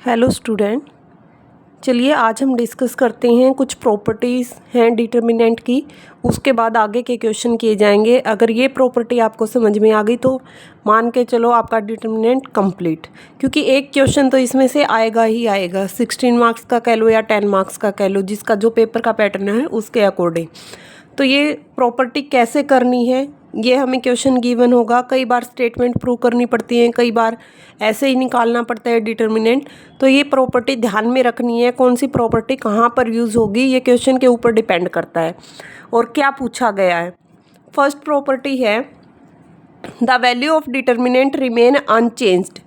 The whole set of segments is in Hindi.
हेलो स्टूडेंट, चलिए आज हम डिस्कस करते हैं कुछ प्रॉपर्टीज़ हैं डिटर्मिनेंट की। उसके बाद आगे के क्वेश्चन किए जाएंगे। अगर ये प्रॉपर्टी आपको समझ में आ गई तो मान के चलो आपका डिटर्मिनेंट कंप्लीट, क्योंकि एक क्वेश्चन तो इसमें से आएगा ही आएगा। 16 मार्क्स का कह लो या 10 मार्क्स का कह लो, जिसका जो पेपर का पैटर्न है उसके अकॉर्डिंग। तो ये प्रॉपर्टी कैसे करनी है ये हमें क्वेश्चन गिवन होगा। कई बार स्टेटमेंट प्रूव करनी पड़ती है, कई बार ऐसे ही निकालना पड़ता है डिटर्मिनेंट। तो ये प्रॉपर्टी ध्यान में रखनी है, कौन सी प्रॉपर्टी कहाँ पर यूज़ होगी ये क्वेश्चन के ऊपर डिपेंड करता है और क्या पूछा गया है। फर्स्ट प्रॉपर्टी है the value of determinant remain unchanged,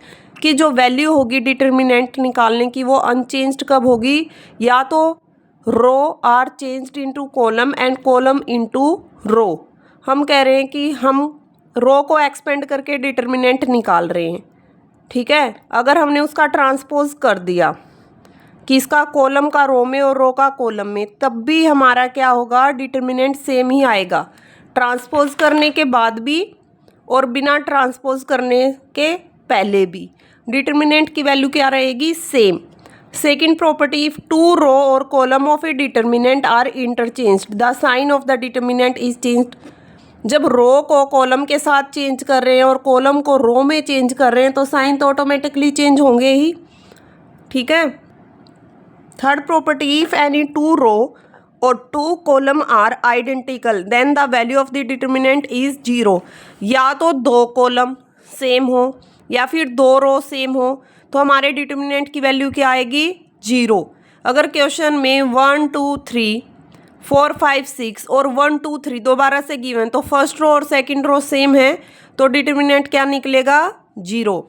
कि जो वैल्यू होगी डिटर्मिनेंट निकालने की वो अनचेंज्ड कब होगी, या तो row are changed into column and column into row. हम कह रहे हैं कि हम रो को एक्सपेंड करके डिटर्मिनेंट निकाल रहे हैं, ठीक है। अगर हमने उसका ट्रांसपोज कर दिया कि इसका कॉलम का रो में और रो का कॉलम में, तब भी हमारा क्या होगा, डिटर्मिनेंट सेम ही आएगा। ट्रांसपोज करने के बाद भी और बिना ट्रांसपोज करने के पहले भी डिटर्मिनेंट की वैल्यू क्या रहेगी, same. Second property, if two row और column of a determinant are interchanged the sign of the determinant is changed. जब रो को कॉलम के साथ चेंज कर रहे हैं और कॉलम को रो में चेंज कर रहे हैं तो साइन तो ऑटोमेटिकली चेंज होंगे ही, ठीक है। Third property, if any two row और two column are identical then the value of the determinant is 0। या तो दो कॉलम सेम हो या फिर दो रो सेम हो तो हमारे डिटर्मिनेंट की वैल्यू क्या आएगी, 0। अगर क्वेश्चन में 1 2 3 4 5 6 और 1 2 3 दोबारा से गिवन तो फर्स्ट रो और सेकंड रो सेम है तो डिटर्मिनेंट क्या निकलेगा, 0।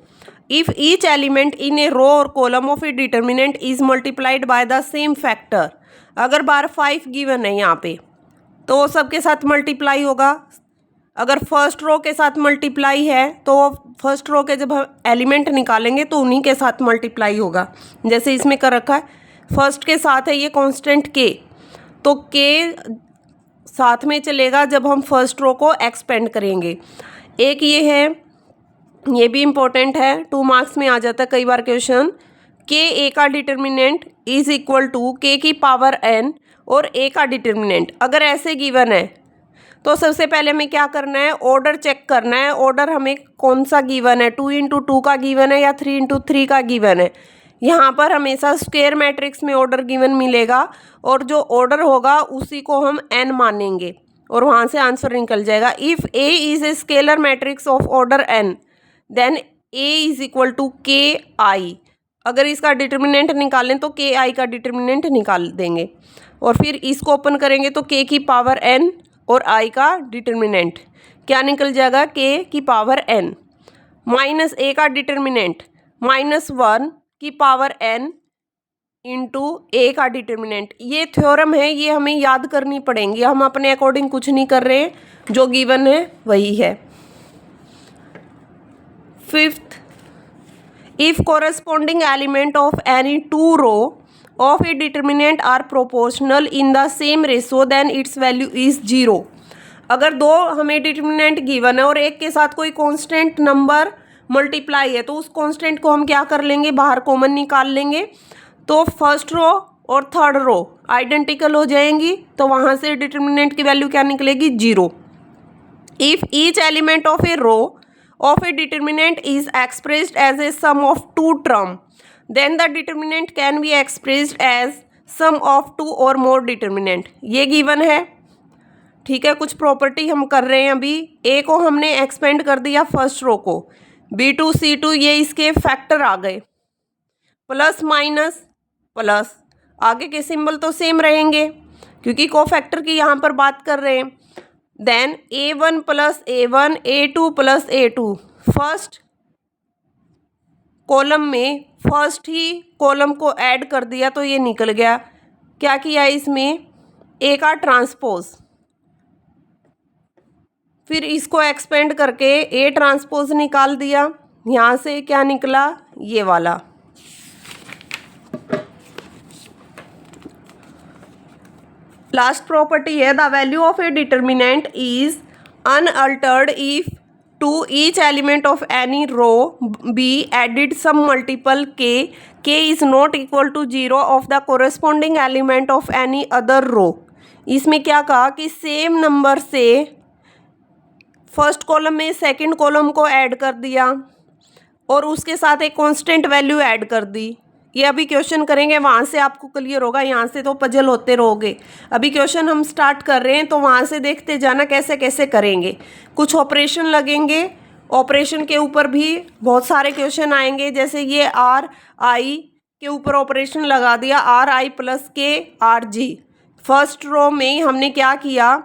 इफ ईच एलिमेंट इन ए रो और column of a determinant is multiplied by the same factor. अगर बार 5 गिवन है यहाँ पे तो वो सबके साथ मल्टीप्लाई होगा। अगर फर्स्ट रो के साथ मल्टीप्लाई है तो फर्स्ट रो के जब हम एलिमेंट निकालेंगे तो उन्हीं के साथ मल्टीप्लाई होगा। जैसे इसमें कर रखा है, फर्स्ट के साथ है ये कांस्टेंट के, तो के साथ में चलेगा जब हम फर्स्ट रो को एक्सपेंड करेंगे। एक ये है, ये भी इम्पोर्टेंट है, 2 मार्क्स में आ जाता है कई बार क्वेश्चन। के ए का डिटर्मिनेंट इज इक्वल टू के की पावर एन और ए का डिटर्मिनेंट अगर ऐसे गिवन है तो सबसे पहले हमें क्या करना है, ऑर्डर चेक करना है। ऑर्डर हमें कौन सा गिवन है, 2 इंटू 2 का गिवन है या 3 इंटू 3 का गिवन है। यहाँ पर हमेशा स्क्वायर मैट्रिक्स में ऑर्डर गिवन मिलेगा और जो ऑर्डर होगा उसी को हम n मानेंगे और वहाँ से आंसर निकल जाएगा। If a is a scalar matrix of order n then a is equal to K I. अगर इसका डिटर्मिनेंट निकालें तो के आई का डिटर्मिनेंट निकाल देंगे और फिर इसको ओपन करेंगे तो k की पावर n और i का डिटर्मिनेंट क्या निकल जाएगा, k की पावर n माइनस a का डिटर्मिनेंट -1 की पावर n इंटू ए का डिटर्मिनेंट। ये थ्योरम है, ये हमें याद करनी पड़ेंगी। हम अपने अकॉर्डिंग कुछ नहीं कर रहे हैं, जो गिवन है वही है। Fifth, if corresponding element of any two row of a determinant are proportional in the same ratio then its value is 0। अगर दो हमें डिटर्मिनेंट गिवन है और एक के साथ कोई कांस्टेंट नंबर मल्टीप्लाई है तो उस कांस्टेंट को हम क्या कर लेंगे, बाहर कॉमन निकाल लेंगे। तो फर्स्ट रो और थर्ड रो आइडेंटिकल हो जाएंगी तो वहाँ से डिटर्मिनेंट की वैल्यू क्या निकलेगी, 0। If each element of a row of a determinant is expressed as a sum of two term then the determinant can be expressed as sum of two or more determinant. ये गिवन है, ठीक है। कुछ प्रॉपर्टी हम कर रहे हैं अभी। ए को हमने एक्सपेंड कर दिया फर्स्ट रो को, B2 C2 ये इसके फैक्टर आ गए, प्लस माइनस प्लस, आगे के सिंबल तो सेम रहेंगे क्योंकि कोफैक्टर की यहाँ पर बात कर रहे हैं। Then A1 plus A1 A2 plus A2, first column में फर्स्ट ही कॉलम को ऐड कर दिया तो ये निकल गया। क्या किया इसमें, ए का ट्रांसपोज, फिर इसको एक्सपेंड करके ए ट्रांसपोज निकाल दिया। यहाँ से क्या निकला, ये वाला। लास्ट प्रॉपर्टी है the value of a determinant is unaltered if to each element of any row be added some multiple k is not equal to 0 of the corresponding element of any other row। इसमें क्या कहा कि सेम नंबर से फर्स्ट कॉलम में सेकंड कॉलम को ऐड कर दिया और उसके साथ एक कांस्टेंट वैल्यू ऐड कर दी। ये अभी क्वेश्चन करेंगे, वहाँ से आपको क्लियर होगा, यहाँ से तो पजल होते रहोगे। अभी क्वेश्चन हम स्टार्ट कर रहे हैं तो वहाँ से देखते जाना कैसे कैसे करेंगे। कुछ ऑपरेशन लगेंगे, ऑपरेशन के ऊपर भी बहुत सारे क्वेश्चन आएंगे। जैसे ये आर आई के ऊपर ऑपरेशन लगा दिया, आर आई प्लस के आर जी। फर्स्ट रो में हमने क्या किया,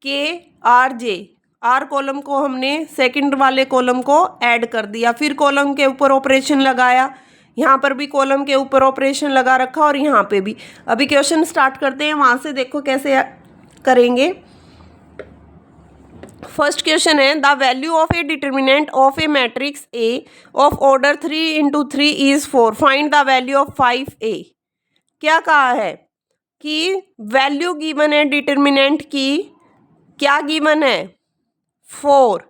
के आर जे, आर कॉलम को हमने सेकंड वाले कॉलम को ऐड कर दिया, फिर कॉलम के ऊपर ऑपरेशन लगाया, यहाँ पर भी कॉलम के ऊपर ऑपरेशन लगा रखा और यहाँ पे भी। अभी क्वेश्चन स्टार्ट करते हैं, वहाँ से देखो कैसे करेंगे। फर्स्ट क्वेश्चन है, the value of a determinant of A matrix A of order 3 × 3 is 4, find the value of 5a। क्या कहा है कि वैल्यू गिवन है डिटर्मिनेंट की, क्या गिवन है, 4।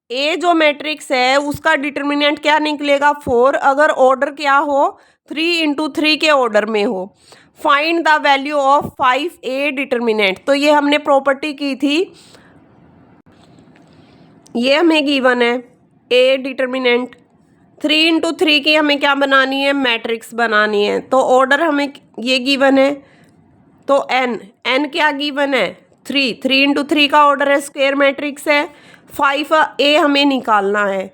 ए जो मैट्रिक्स है उसका डिटर्मिनेंट क्या निकलेगा, 4, अगर ऑर्डर क्या हो 3 × 3 के ऑर्डर में हो। Find the value of 5a determinant. तो ये हमने प्रॉपर्टी की थी, ये हमें गिवन है ए डिटर्मिनेंट। 3 × 3 की हमें क्या बनानी है, मैट्रिक्स बनानी है। तो ऑर्डर हमें ये गिवन है, तो एन क्या गिवन है, 3 × 3 का ऑर्डर है, स्क्वायर मैट्रिक्स है। 5a हमें निकालना है।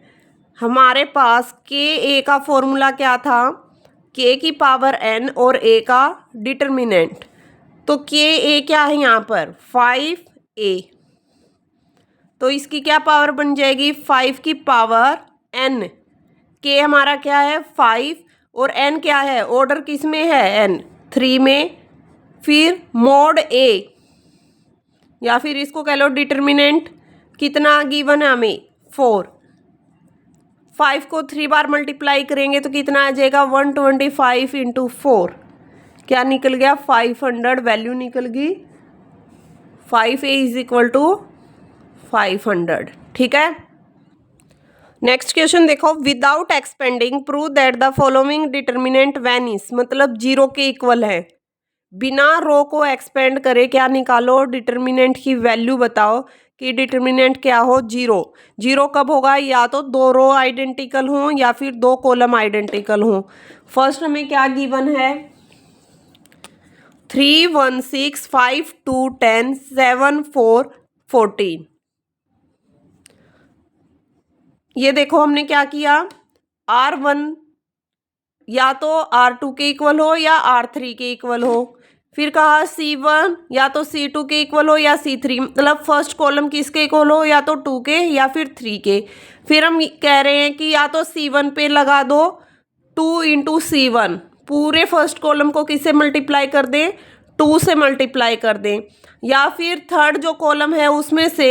हमारे पास के ए का फॉर्मूला क्या था, k की पावर n और a का डिटर्मिनेंट। तो के ए क्या है यहाँ पर, 5a। तो इसकी क्या पावर बन जाएगी, 5 की पावर n। के हमारा क्या है 5 और n क्या है, ऑर्डर किस में है, n 3 में। फिर मोड a, या फिर इसको कह लो डिटर्मिनेंट, कितना गिवन है हमें, 4। 5 को 3 बार मल्टीप्लाई करेंगे तो कितना आ जाएगा, 125 × 4, क्या निकल गया, 500 वैल्यू निकल गई। 5a = 500। ठीक है। नेक्स्ट क्वेश्चन देखो, without expanding prove that the following determinant vanish, मतलब 0 के इक्वल है। बिना रो को एक्सपेंड करे क्या निकालो, डिटर्मिनेंट की वैल्यू बताओ कि डिटर्मिनेंट क्या हो, 0। 0 कब होगा, या तो 2 रो आइडेंटिकल हों या फिर 2 कॉलम आइडेंटिकल हों। फर्स्ट हमें क्या गिवन है, 3 1 6 5 2 10 7 4 14। ये देखो हमने क्या किया, R1 या तो R2 के इक्वल हो या R3 के इक्वल हो। फिर कहा C1 या तो C2 के इक्वल हो या C3, मतलब फर्स्ट कॉलम किसके इक्वल हो, या तो 2 के या फिर 3 के। फिर हम कह रहे हैं कि या तो C1 पे लगा दो 2 × C1, पूरे फर्स्ट कॉलम को किससे मल्टीप्लाई कर दें, 2 से मल्टीप्लाई कर दें। या फिर थर्ड जो कॉलम है उसमें से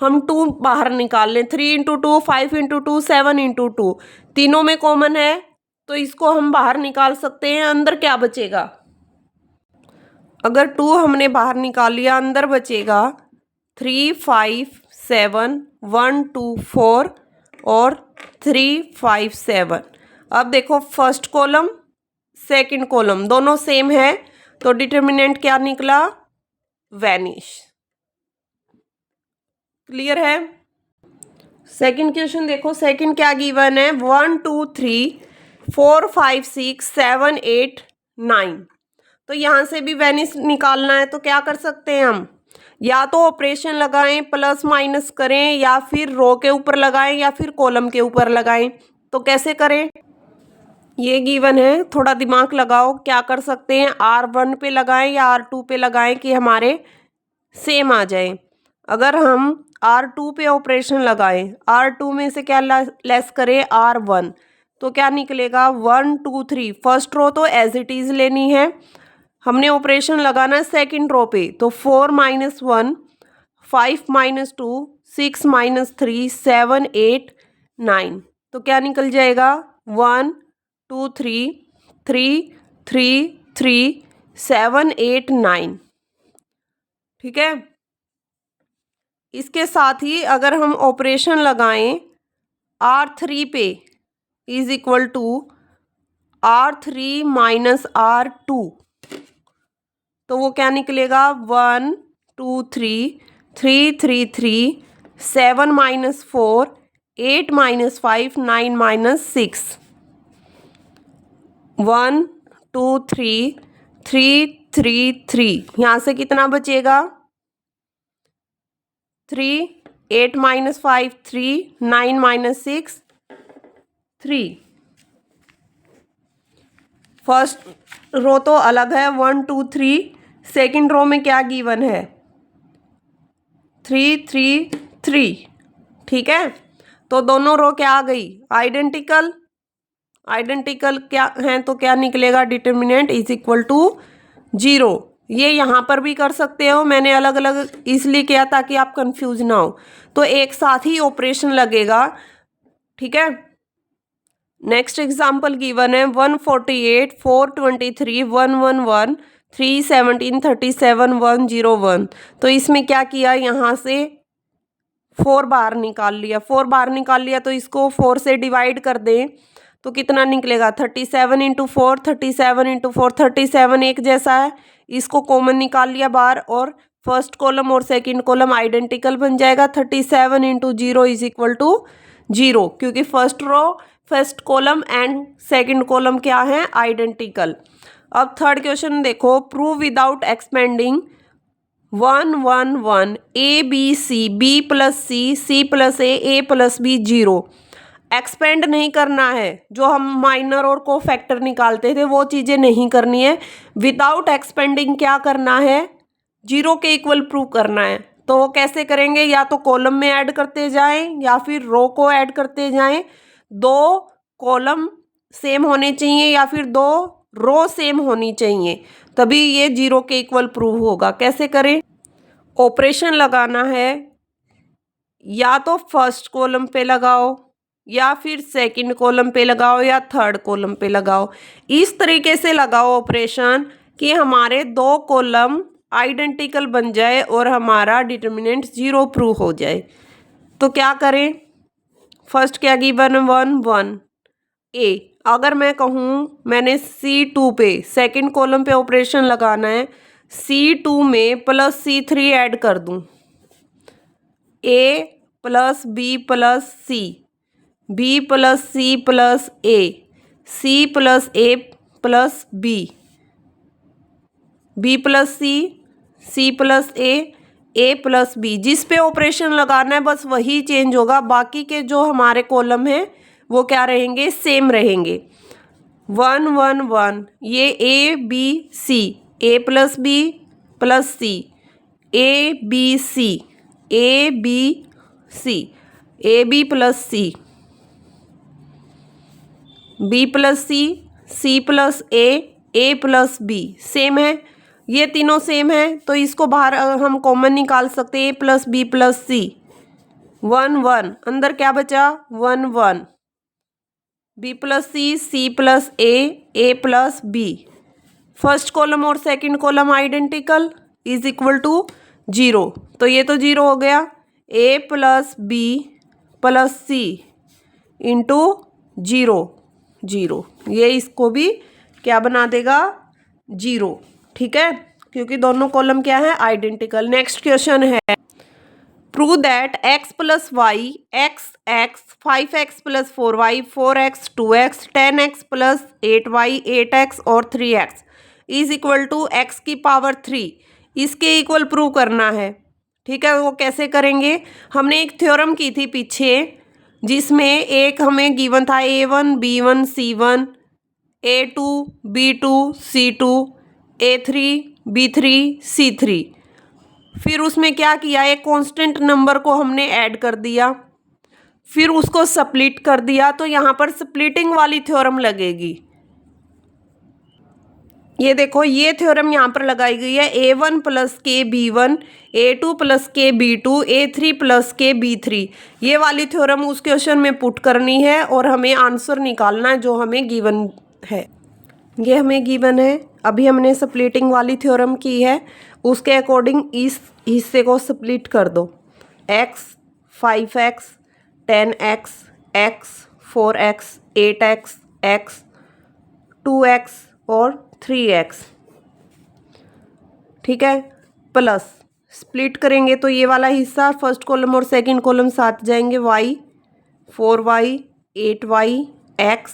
हम 2 बाहर निकाल लें, 3 × 2 5 × 2 7 × 2, तीनों में कॉमन है तो इसको हम बाहर निकाल सकते हैं। अंदर क्या बचेगा, अगर 2 हमने बाहर निकाल लिया, अंदर बचेगा 3 5 7 1 2 4 और 3 5 7। अब देखो फर्स्ट कॉलम सेकंड कॉलम दोनों सेम है तो डिटर्मिनेंट क्या निकला, वैनिश। क्लियर है। सेकंड क्वेश्चन देखो, सेकंड क्या गिवन है, 1 2 3 4 5 6 7 8 9। तो यहाँ से भी वैनिश निकालना है तो क्या कर सकते हैं हम, या तो ऑपरेशन लगाएं, प्लस माइनस करें, या फिर रो के ऊपर लगाएं या फिर कॉलम के ऊपर लगाएं। तो कैसे करें, ये गिवन है, थोड़ा दिमाग लगाओ। क्या कर सकते हैं, R1 पे लगाएं या R2 पे लगाएं कि हमारे सेम आ जाए। अगर हम R2 पे ऑपरेशन लगाएं, R2 में से क्या लेस करें, R1, तो क्या निकलेगा 1 2 3। फर्स्ट रो तो एज इट इज़ लेनी है, हमने ऑपरेशन लगाना है सेकंड रो पे। तो 4 - 1 5 - 2 6 - 3 7 8 9। तो क्या निकल जाएगा 1 2 3 3 3 3 7 8 9। ठीक है। इसके साथ ही अगर हम ऑपरेशन लगाएं R3 पे is equal to R3 minus R2, तो वो क्या निकलेगा 1 2 3 3 3 3 7 माइनस 4 8 माइनस 5 9 माइनस 6 1 2 3 3 3 3 यहाँ से कितना बचेगा 3 8 माइनस 5 3 9 माइनस 6 3। फर्स्ट रो तो अलग है 1 2 3, सेकेंड रो में क्या गिवन है 3 3 3, ठीक है। तो दोनों रो क्या आ गई आइडेंटिकल, आइडेंटिकल क्या हैं तो क्या निकलेगा डिटर्मिनेंट इज इक्वल टू 0। ये यहाँ पर भी कर सकते हो, मैंने अलग अलग इसलिए किया ताकि आप कंफ्यूज ना हो, तो एक साथ ही ऑपरेशन लगेगा, ठीक है। नेक्स्ट एग्जाम्पल गिवन है 148 423 111 317 37 101। तो इसमें क्या किया यहाँ से 4 बाहर निकाल लिया, 4 बाहर निकाल लिया तो इसको 4 से डिवाइड कर दें तो कितना निकलेगा 37 इंटू 4 37 इंटू 4 37 एक जैसा है, इसको कॉमन निकाल लिया बाहर और फर्स्ट कॉलम और सेकंड कॉलम आइडेंटिकल बन जाएगा। 37 इंटू 0 इज इक्वल टू 0, क्योंकि first row first column and second column क्या है आइडेंटिकल। अब थर्ड क्वेश्चन देखो, prove without expanding 1 1 1 A B C B plus C plus A plus B 0। Expand नहीं करना है, जो हम माइनर और को फैक्टर निकालते थे वो चीज़ें नहीं करनी है। विदाउट एक्सपेंडिंग क्या करना है 0 के इक्वल प्रूव करना है। तो वो कैसे करेंगे, या तो कॉलम में ऐड करते जाएं या फिर रो को ऐड करते जाएं। 2 कॉलम सेम होने चाहिए या फिर 2 रो सेम होनी चाहिए, तभी ये 0 के इक्वल प्रूव होगा। कैसे करें, ऑपरेशन लगाना है या तो फर्स्ट कॉलम पे लगाओ या फिर सेकंड कॉलम पे लगाओ या थर्ड कॉलम पे लगाओ। इस तरीके से लगाओ ऑपरेशन कि हमारे 2 कॉलम आइडेंटिकल बन जाए और हमारा डिटर्मिनेंट 0 प्रूव हो जाए। तो क्या करें, फर्स्ट क्या गिवन 1 1 ए, अगर मैं कहूँ मैंने C2 पे सेकंड कॉलम पे ऑपरेशन लगाना है, C2 में प्लस C3 ऐड कर दूँ, A plus B plus C, B plus C plus A, C plus A plus B, B plus C plus A plus B। जिस पे ऑपरेशन लगाना है बस वही चेंज होगा, बाकी के जो हमारे कॉलम हैं वो क्या रहेंगे सेम रहेंगे। 1 1 1 ये A B C, A plus B plus C, A B C, A B C, A B plus C, B plus C plus A plus B same है, ये तीनों सेम है तो इसको बाहर हम कॉमन निकाल सकते हैं A plus B plus C। 1 1 अंदर क्या बचा 1 1, B plus C plus A plus B। First column और second column identical is equal to 0, तो ये तो 0 हो गया। A plus B plus C into 0 0, ये इसको भी क्या बना देगा 0, ठीक है, क्योंकि दोनों कॉलम क्या है आइडेंटिकल। नेक्स्ट क्वेश्चन है, prove that x plus y x 5x plus 4y 4x 2x 10x plus 8y 8x और 3x is equal to x की पावर 3, इसके इक्वल प्रूव करना है, ठीक है। वो कैसे करेंगे, हमने एक थ्योरम की थी पीछे जिसमें एक हमें गिवन था A1 B1 C1 A2 B2 C2 A3 B3 C3, फिर उसमें क्या किया एक कांस्टेंट नंबर को हमने ऐड कर दिया, फिर उसको स्प्लिट कर दिया, तो यहाँ पर स्प्लिटिंग वाली थ्योरम लगेगी। ये देखो ये थ्योरम यहाँ पर लगाई गई है A1 प्लस के B1 A2 प्लस के B2 A3 प्लस के B3, ये वाली थ्योरम उस क्वेश्चन में पुट करनी है और हमें आंसर निकालना है जो हमें गिवन है। ये हमें गिवन है, अभी हमने स्प्लिटिंग वाली थ्योरम की है, उसके अकॉर्डिंग इस हिस्से को स्प्लिट कर दो, x, 5x, 10x, x, 4x, 8x, x, 2x और 3x, ठीक है। प्लस स्प्लिट करेंगे तो ये वाला हिस्सा फर्स्ट कॉलम और सेकंड कॉलम साथ जाएंगे, y, 4y, 8y, x,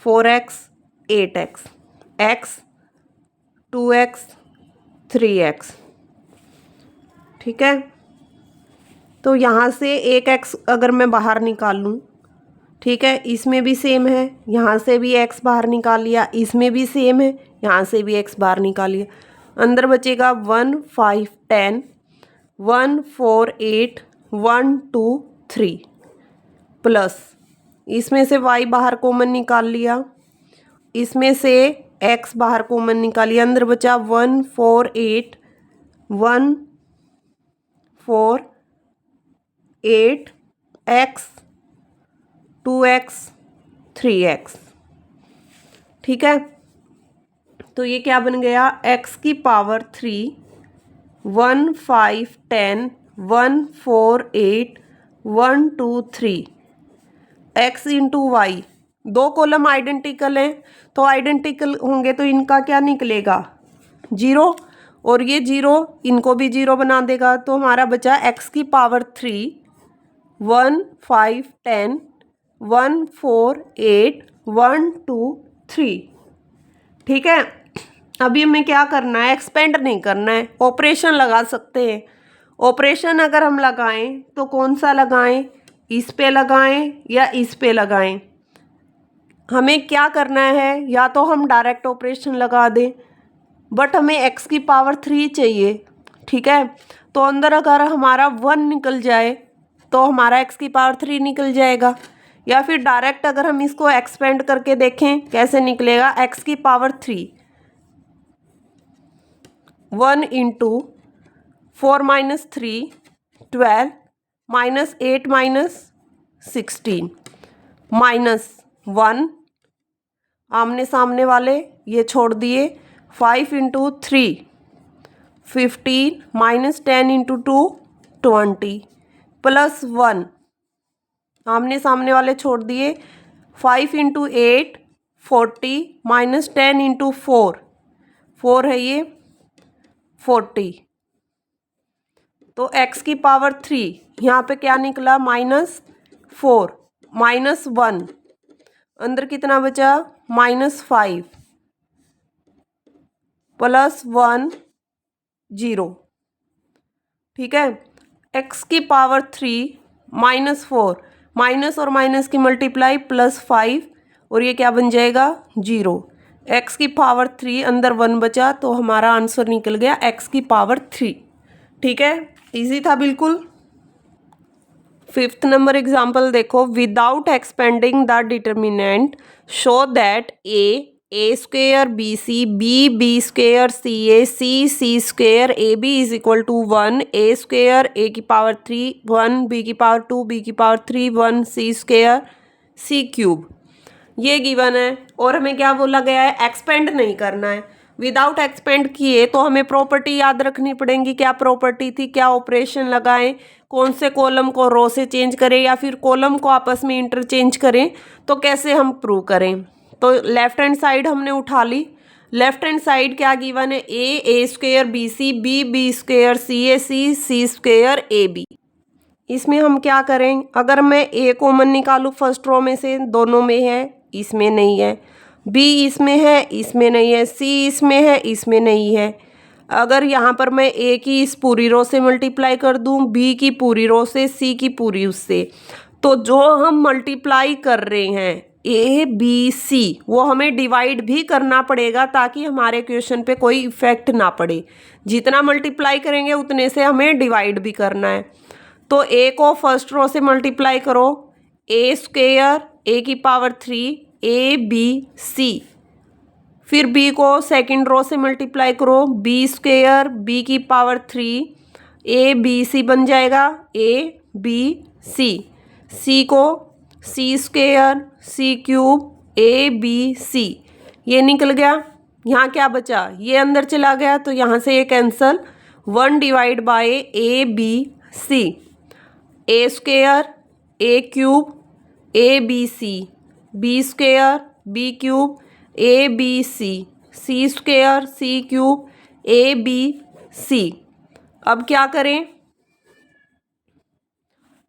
4x, 8x, x, 2x, 3x, ठीक है। तो यहाँ से एक x अगर मैं बाहर निकाल लूँ, ठीक है, इसमें भी सेम है, यहाँ से भी x बाहर निकाल लिया, इसमें भी सेम है, यहाँ से भी x बाहर निकाल लिया, अंदर बचेगा 1, 5, 10, 1, 4, 8, 1, 2, 3, प्लस इसमें से y बाहर कॉमन निकाल लिया, इसमें से x बाहर कॉमन निकालिए, अंदर बचा 1, 4, 8, 1, 4, 8, x, 2x, 3x, ठीक है। तो ये क्या बन गया, x की पावर 3, 1, 5, 10, 1, 4, 8, 1, 2, 3, x इंटू वाई। दो कॉलम आइडेंटिकल हैं तो आइडेंटिकल होंगे तो इनका क्या निकलेगा, 0, और ये 0 इनको भी 0 बना देगा। तो हमारा बचा x की पावर 3, 1, 5, 10, 1, 4, 8, 1, 2, 3, ठीक है। अभी हमें क्या करना है, एक्सपेंड नहीं करना है, ऑपरेशन लगा सकते हैं। ऑपरेशन अगर हम लगाएं तो कौन सा लगाएं, इस पे लगाएं या इस पे लगाएं। हमें क्या करना है, या तो हम डायरेक्ट ऑपरेशन लगा दें, बट हमें x की पावर 3 चाहिए, ठीक है। तो अंदर अगर हमारा 1 निकल जाए तो हमारा x की पावर 3 निकल जाएगा, या फिर डायरेक्ट अगर हम इसको एक्सपेंड करके देखें कैसे निकलेगा, x की power 3, 1 into 4 minus 3, 12, minus 8 minus 16, minus 1, आमने सामने वाले ये छोड़ दिए, 5 इंटू 3, 15, माइनस 10 इंटू 2, 20, प्लस 1, आमने सामने वाले छोड़ दिए, 5 इंटू 8, 40, माइनस 10 इंटू 4, 4 है ये 40। तो x की पावर 3 यहाँ पे क्या निकला, -4, -1, अंदर कितना बचा, -5, प्लस 1, 0, ठीक है। x की पावर 3, -4, माइनस और माइनस की मल्टीप्लाई, +5, और ये क्या बन जाएगा, 0। x की पावर 3, अंदर 1 बचा, तो हमारा आंसर निकल गया x की पावर 3, ठीक है। इजी था बिल्कुल। 5th नंबर एग्जाम्पल देखो, without expanding the determinant show that A square B C, B square C C square A B is equal to 1, A square A की पावर 3 1, बी की पावर 2 बी की power 3 1, C square C cube, ये गिवन है। और हमें क्या बोला गया है, एक्सपेंड नहीं करना है। विदाउट एक्सपेंड किए तो हमें प्रॉपर्टी याद रखनी पड़ेगी, क्या प्रॉपर्टी थी, क्या ऑपरेशन लगाएं, कौन से कॉलम को रो से चेंज करें या फिर कॉलम को आपस में इंटरचेंज करें, तो कैसे हम प्रूव करें। तो लेफ्ट हैंड साइड हमने उठा ली, लेफ्ट हैंड साइड क्या गिवन है, A square B C, B square C C square A B. इसमें हम क्या करें, अगर मैं ए कॉमन निकालूं फर्स्ट रो में से, दोनों में है, इसमें नहीं है, बी इसमें है, इसमें नहीं है, सी इसमें है, इसमें नहीं है। अगर यहाँ पर मैं ए की इस पूरी रो से मल्टीप्लाई कर दूँ, बी की पूरी रो से, सी की पूरी उससे, तो जो हम मल्टीप्लाई कर रहे हैं ए बी सी, वो हमें डिवाइड भी करना पड़ेगा ताकि हमारे क्वेश्चन पे कोई इफेक्ट ना पड़े। जितना मल्टीप्लाई करेंगे उतने से हमें डिवाइड भी करना है। तो ए को फर्स्ट रो से मल्टीप्लाई करो, ए स्क्वेयर ए की पावर 3 ए बी सी, फिर बी को सेकंड रो से मल्टीप्लाई करो, बी स्क्वेयर बी की पावर 3 ए बी सी बन जाएगा, ए बी सी, सी को C square C cube A B C, ये निकल गया। यहाँ क्या बचा, ये अंदर चला गया तो यहाँ से ये cancel, 1 divide by A B C, A square A cube A B C, B square B cube A B C square C cube A B C. अब क्या करें,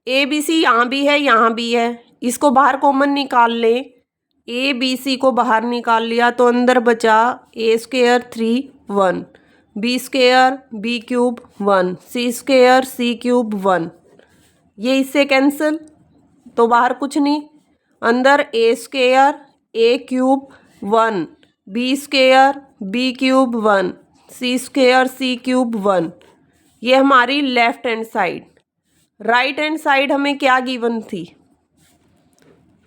ए बी सी यहाँ भी है यहाँ भी है, इसको बाहर कॉमन निकाल लें। ए बी सी को बाहर निकाल लिया तो अंदर बचा A square 3 1, B square B cube 1, C square C cube 1। ये इससे कैंसिल, तो बाहर कुछ नहीं, अंदर A square A cube 1, B square B cube 1, C square C cube 1। ये हमारी left hand side. Right hand side हमें क्या गिवन थी,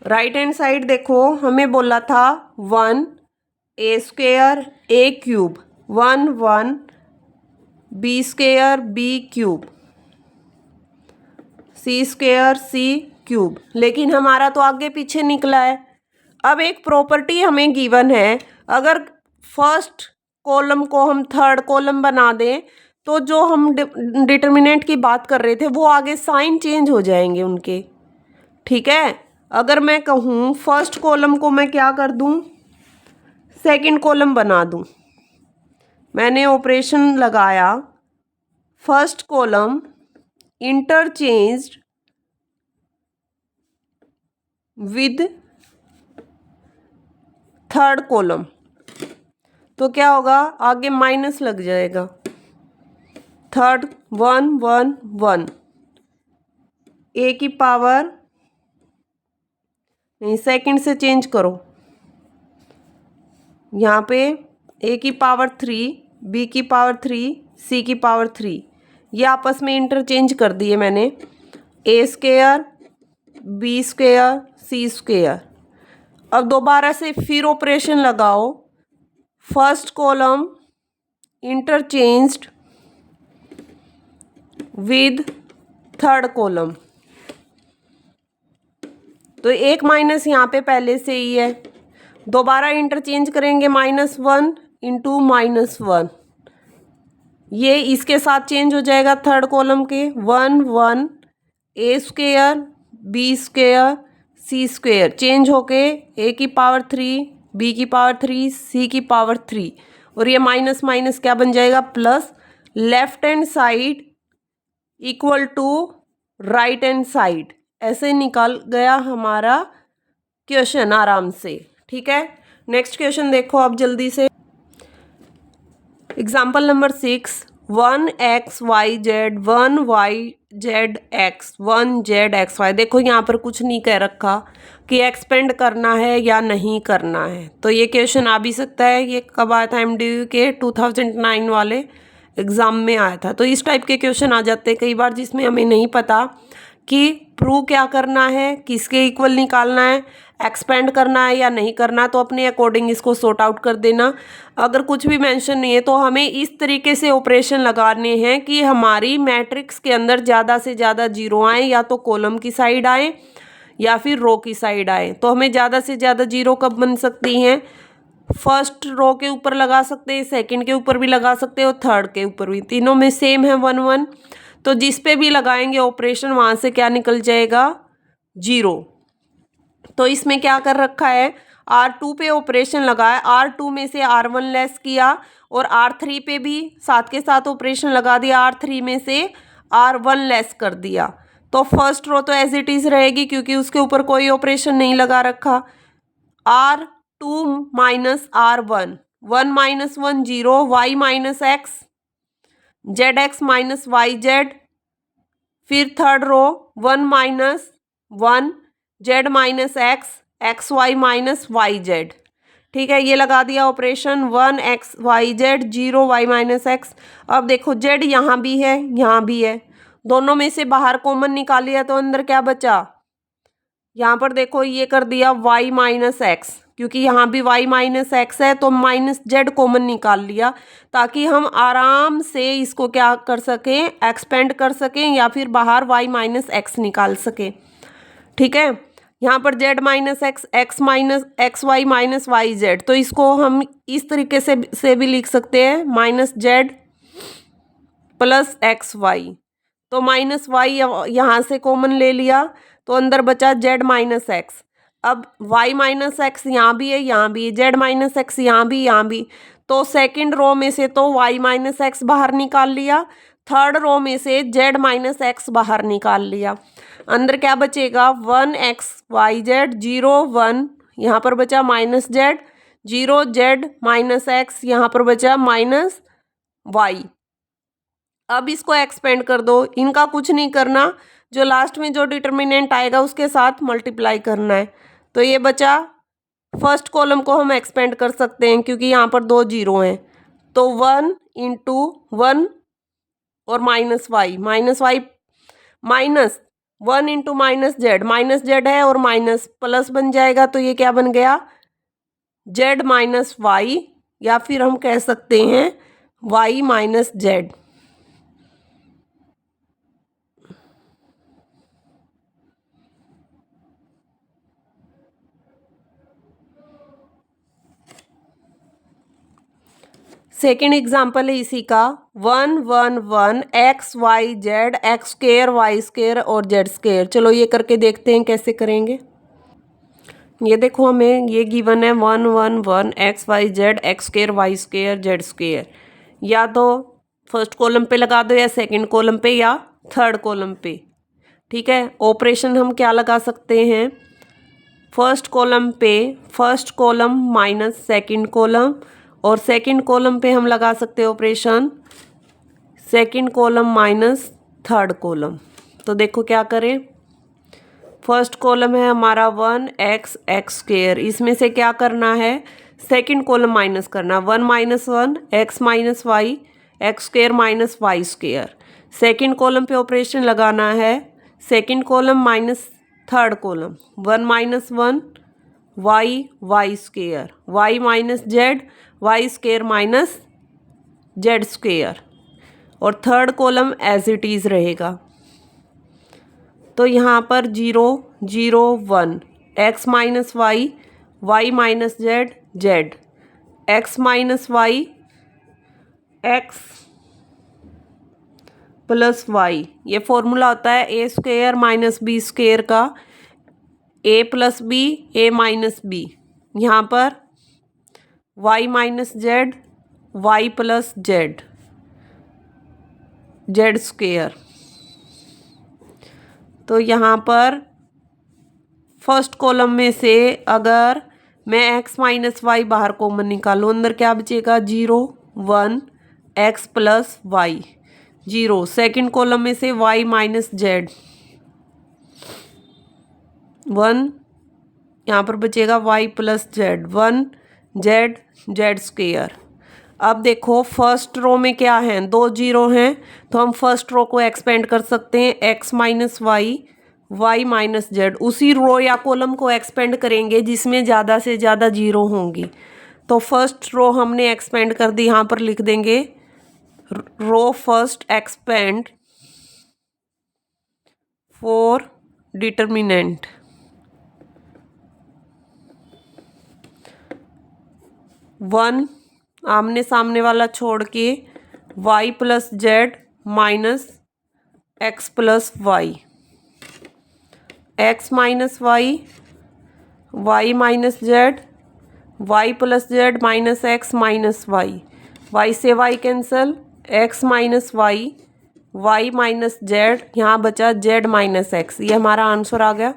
राइट हैंड साइड देखो हमें बोला था 1 A square A cube 1 1, B square B cube, C square C cube, लेकिन हमारा तो आगे पीछे निकला है। अब एक प्रॉपर्टी हमें गिवन है, अगर फर्स्ट कॉलम को हम थर्ड कॉलम बना दें तो जो हम डिटर्मिनेंट की बात कर रहे थे वो आगे साइन चेंज हो जाएंगे उनके। ठीक है, अगर मैं कहूँ फर्स्ट कॉलम को मैं क्या कर दूँ, सेकंड कॉलम बना दूँ। मैंने ऑपरेशन लगाया, first column interchanged with third column, तो क्या होगा, आगे माइनस लग जाएगा। थर्ड 1 1 1, ए की पावर नहीं, सेकंड से चेंज करो, यहाँ पे ए की पावर 3, बी की पावर 3, सी की पावर 3, ये आपस में इंटरचेंज कर दिए मैंने। ए square B square C square. अब दोबारा से फिर ऑपरेशन लगाओ, first column interchanged with third column, तो एक माइनस यहाँ पे पहले से ही है, दोबारा इंटरचेंज करेंगे -1 इंटू -1, ये इसके साथ चेंज हो जाएगा थर्ड कॉलम के 1 1, A square B square C square, change होके ए की पावर 3 बी की पावर 3 सी की पावर 3, और ये माइनस माइनस क्या बन जाएगा, plus. Left hand side equal to right hand side, ऐसे निकल गया हमारा क्वेश्चन आराम से। ठीक है, नेक्स्ट क्वेश्चन देखो आप जल्दी से। Example number 6, 1x y z 1 y z x 1 z x y। देखो यहाँ पर कुछ नहीं कह रखा कि एक्सपेंड करना है या नहीं करना है, तो ये क्वेश्चन आ भी सकता है। ये कब आया था, MDU के 2009 वाले एग्ज़ाम में आया था। तो इस टाइप के क्वेश्चन आ जाते हैं कई बार जिसमें हमें नहीं पता कि प्रूव क्या करना है, किसके इक्वल निकालना है, एक्सपेंड करना है या नहीं करना, तो अपने अकॉर्डिंग इसको सॉर्ट आउट कर देना। अगर कुछ भी मेंशन नहीं है तो हमें इस तरीके से ऑपरेशन लगाने हैं कि हमारी मैट्रिक्स के अंदर ज़्यादा से ज़्यादा जीरो आए, या तो कॉलम की साइड आए या फिर रो की साइड आए। तो हमें ज़्यादा से ज़्यादा जीरो कब बन सकती हैं, फर्स्ट रो के ऊपर लगा सकते हैं, सेकंड के ऊपर भी लगा सकते हैं और थर्ड के ऊपर भी, तीनों में सेम है 1 1, तो जिस पे भी लगाएंगे ऑपरेशन वहाँ से क्या निकल जाएगा, 0। तो इसमें क्या कर रखा है, R2 पे ऑपरेशन लगाया, R2 में से R1 लेस किया और R3 पे भी साथ के साथ ऑपरेशन लगा दिया, R3 में से R1 लेस कर दिया। तो फर्स्ट रो तो एज इट इज़ रहेगी क्योंकि उसके ऊपर कोई ऑपरेशन नहीं लगा रखा। R2 minus R1, 1 minus 1 0, y minus x, z x minus y z, फिर third row 1 minus 1 z minus x, x y minus y z. ठीक है, ये लगा दिया operation, 1 x y z 0 y minus x. अब देखो जेड यहाँ भी है यहाँ भी है, दोनों में से बाहर कॉमन निकाल लिया तो अंदर क्या बचा, यहाँ पर देखो ये कर दिया y माइनस एक्स, क्योंकि यहाँ भी y माइनस एक्स है तो माइनस जेड कॉमन निकाल लिया ताकि हम आराम से इसको क्या कर सकें, एक्सपेंड कर सकें या फिर बाहर y माइनस एक्स निकाल सकें। ठीक है, यहाँ पर z minus x, x minus x y minus y z, तो इसको हम इस तरीके से भी लिख सकते हैं, minus z plus x y. तो माइनस वाई यहाँ से कॉमन ले लिया तो अंदर बचा जेड माइनस एक्स। अब वाई माइनस एक्स यहाँ भी है, यहाँ भी है, जेड माइनस एक्स यहाँ भी, तो सेकंड रो में से तो वाई माइनस एक्स बाहर निकाल लिया, थर्ड रो में से जेड माइनस एक्स बाहर निकाल लिया। अंदर क्या बचेगा, 1 x y z 0 1, यहाँ पर बचा minus Z, 0 Z minus x, यहाँ पर बचा माइनस वाई। अब इसको एक्सपेंड कर दो, इनका कुछ नहीं करना, जो लास्ट में जो डिटर्मिनेंट आएगा उसके साथ मल्टीप्लाई करना है। तो ये बचा, फर्स्ट कॉलम को हम एक्सपेंड कर सकते हैं क्योंकि यहाँ पर 2 जीरो हैं, तो 1 इंटू 1 और minus y minus 1 into minus z है और माइनस प्लस बन जाएगा, तो ये क्या बन गया, जेड माइनस वाई, या फिर हम कह सकते हैं y minus z. Second example है इसी का, 1 1 1 x y z x square y square और जेड स्क्र। चलो ये करके देखते हैं कैसे करेंगे। ये देखो हमें ये गिवन है 1 1 1 x y z x square y square z square. या तो फर्स्ट कॉलम पे लगा दो या सेकंड कॉलम पे या थर्ड कॉलम पे। ठीक है, ऑपरेशन हम क्या लगा सकते हैं, फर्स्ट कॉलम पे first column minus second column, और सेकंड कॉलम पे हम लगा सकते हैं operation second column minus third column. तो देखो क्या करें, फर्स्ट कॉलम है हमारा 1 x स्क्र, इसमें से क्या करना है, सेकंड कॉलम माइनस करना, 1 minus 1 x minus y x square minus y square. Second column पे ऑपरेशन लगाना है second column minus third column, 1 minus 1 y square, y minus z y square minus z square, और third column as it is रहेगा। तो यहाँ पर 0 0 1 x minus y minus z x minus y x plus y. ये फॉर्मूला होता है a square minus B square का, A plus B A minus B. यहाँ पर y minus z y plus z square. तो यहाँ पर फर्स्ट कॉलम में से अगर मैं x माइनस वाई बाहर कॉमन निकालूँ, अंदर क्या बचेगा, 0 1 x plus y 0। Second column में से y माइनस जेड 1, यहाँ पर बचेगा y plus Z 1 Z square. अब देखो फर्स्ट रो में क्या है, 2 जीरो हैं, तो हम फर्स्ट रो को एक्सपेंड कर सकते हैं x minus y minus z. उसी रो या कॉलम को एक्सपेंड करेंगे जिसमें ज़्यादा से ज़्यादा जीरो होंगी। तो फर्स्ट रो हमने एक्सपेंड कर दी, यहाँ पर लिख देंगे row first expand for determinant. One आमने सामने वाला छोड़ के y plus z minus x plus y, x minus y minus z y plus z minus x minus y से y cancel, x minus y minus z, यहाँ बचा जेड माइनस एक्स। ये हमारा आंसर आ गया।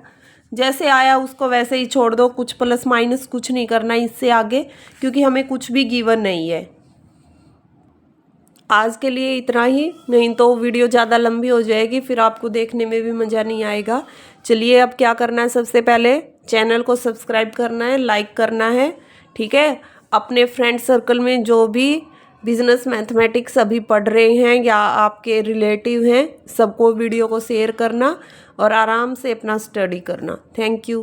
जैसे आया उसको वैसे ही छोड़ दो, कुछ प्लस माइनस कुछ नहीं करना इससे आगे, क्योंकि हमें कुछ भी गिवन नहीं है। आज के लिए इतना ही, नहीं तो वीडियो ज़्यादा लंबी हो जाएगी, फिर आपको देखने में भी मज़ा नहीं आएगा। चलिए अब क्या करना है, सबसे पहले चैनल को सब्सक्राइब करना है, लाइक करना है, ठीक है। अपने फ्रेंड सर्कल में जो भी बिजनेस मैथमेटिक्स अभी पढ़ रहे हैं या आपके रिलेटिव हैं, सबको वीडियो को शेयर करना और आराम से अपना स्टडी करना। Thank you.